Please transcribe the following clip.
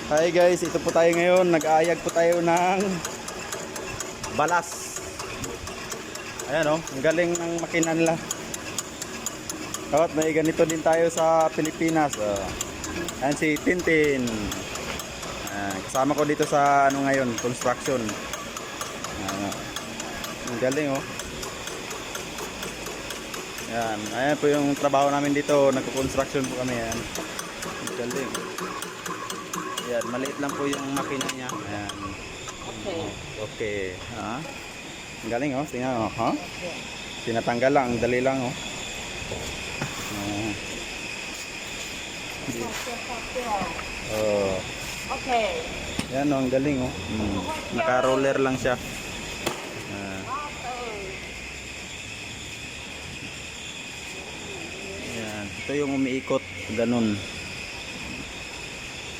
Hi guys, ito po tayo ngayon. Nag-aayag po tayo ng balas. Ayan oh, ang galing ng makina nila. Dapat may ganito din tayo sa Pilipinas. Ayan si Tintin. Kasama ko dito sa ano ngayon, construction. Ang galing oh. Ayan, ayan po yung trabaho namin dito. Nagko-construction po kami. Ayan. Ang galing. Ayan, maliit lang po yung makina niya. Ayan. Okay. Okay. Ha? Ang galing oh. Tingnan oh. Ha? Tinatanggal lang. Ang dali lang oh. Oh. Okay. Yan oh. Ang galing oh. Naka-roller lang siya. Ayan. Ito yung umiikot. Ganun.